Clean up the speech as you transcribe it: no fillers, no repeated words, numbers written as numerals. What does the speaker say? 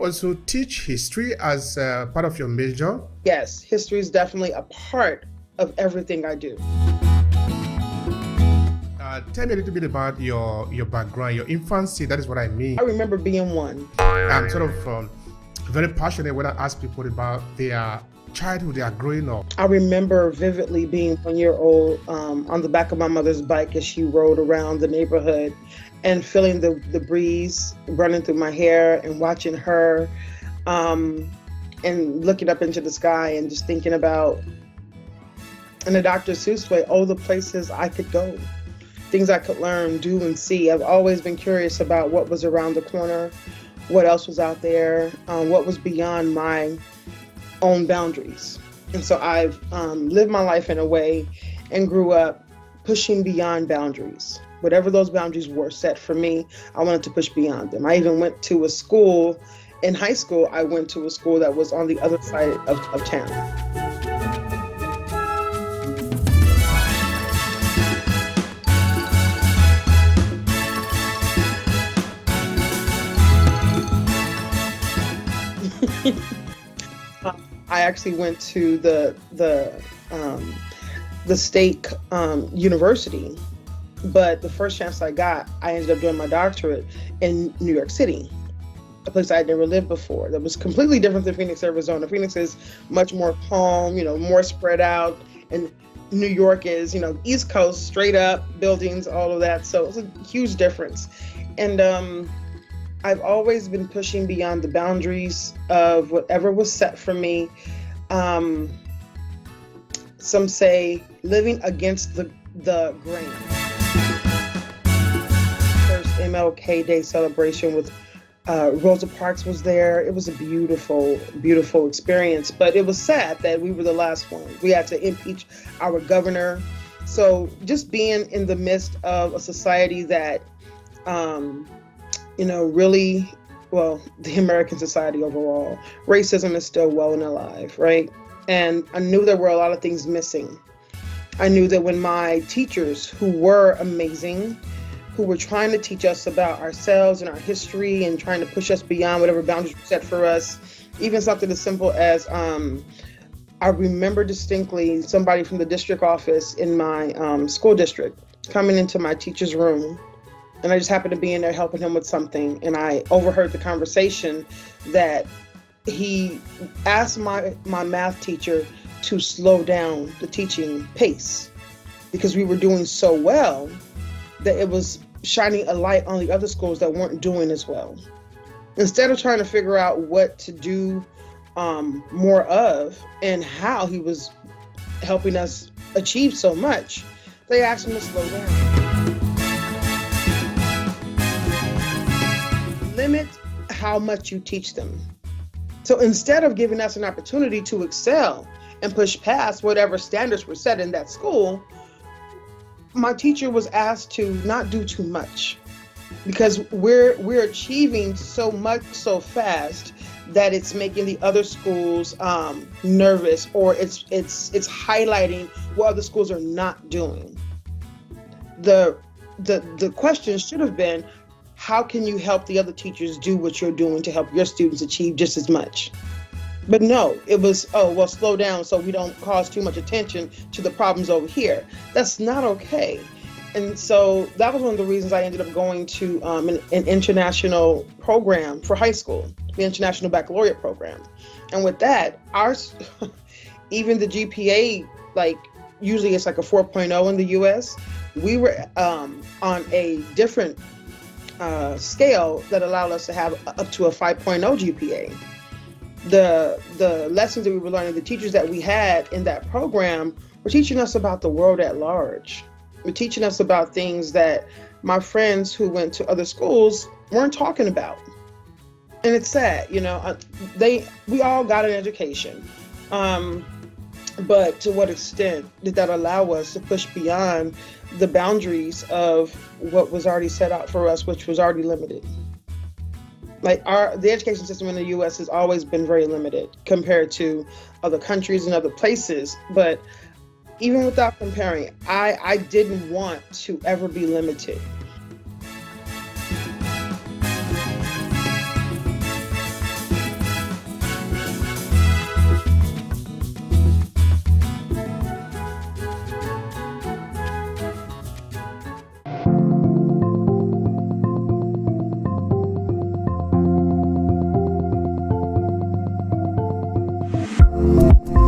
you also teach history as part of your major? Yes, history is definitely a part of everything I do. Tell me a little bit about your background, your infancy. That is what I mean. I remember being one. I'm sort of very passionate when I ask people about their childhood, they are growing up. I remember vividly being 1 year old on the back of my mother's bike as she rode around the neighborhood and feeling the breeze running through my hair and watching her and looking up into the sky and just thinking about, in a Dr. Seuss way, the places I could go, things I could learn, do, and see. I've always been curious about what was around the corner, what else was out there, what was beyond my own boundaries. And so I've lived my life in a way and grew up pushing beyond boundaries. Whatever those boundaries were set for me, I wanted to push beyond them. I even went to a school, in high school, I went to a school that was on the other side of town. I actually went to the state university, but the first chance I got, I ended up doing my doctorate in New York City, a place I had never lived before. That was completely different than Phoenix, Arizona. Phoenix is much more calm, more spread out, and New York is, East Coast, straight up, buildings, all of that. So it's a huge difference. And I've always been pushing beyond the boundaries of whatever was set for me. Some say living against the grain. First MLK Day celebration with Rosa Parks was there. It was a beautiful, beautiful experience, but it was sad that we were the last one. We had to impeach our governor. So just being in the midst of a society that, really, well, the American society overall, racism is still well and alive, right? And I knew there were a lot of things missing. I knew that when my teachers, who were amazing, who were trying to teach us about ourselves and our history and trying to push us beyond whatever boundaries were set for us, even something as simple as, I remember distinctly somebody from the district office in my school district coming into my teacher's room. And I just happened to be in there helping him with something. And I overheard the conversation that he asked my math teacher to slow down the teaching pace because we were doing so well that it was shining a light on the other schools that weren't doing as well. Instead of trying to figure out what to do more of and how he was helping us achieve so much, they asked him to slow down. Limit how much you teach them. So instead of giving us an opportunity to excel and push past whatever standards were set in that school, my teacher was asked to not do too much because we're achieving so much so fast that it's making the other schools nervous, or it's highlighting what other schools are not doing. The question should have been, how can you help the other teachers do what you're doing to help your students achieve just as much? But no, it was, slow down so we don't cause too much attention to the problems over here. That's not okay. And so that was one of the reasons I ended up going to an international program for high school, the International Baccalaureate program. And with that, even the GPA, usually it's like a 4.0 in the US, we were on a different scale that allowed us to have up to a 5.0 GPA. The lessons that we were learning, the teachers that we had in that program were teaching us about the world at large. We're teaching us about things that my friends who went to other schools weren't talking about. And it's sad, we all got an education. But to what extent did that allow us to push beyond the boundaries of what was already set out for us, which was already limited? The education system in the U.S. has always been very limited compared to other countries and other places. But even without comparing, I didn't want to ever be limited. you.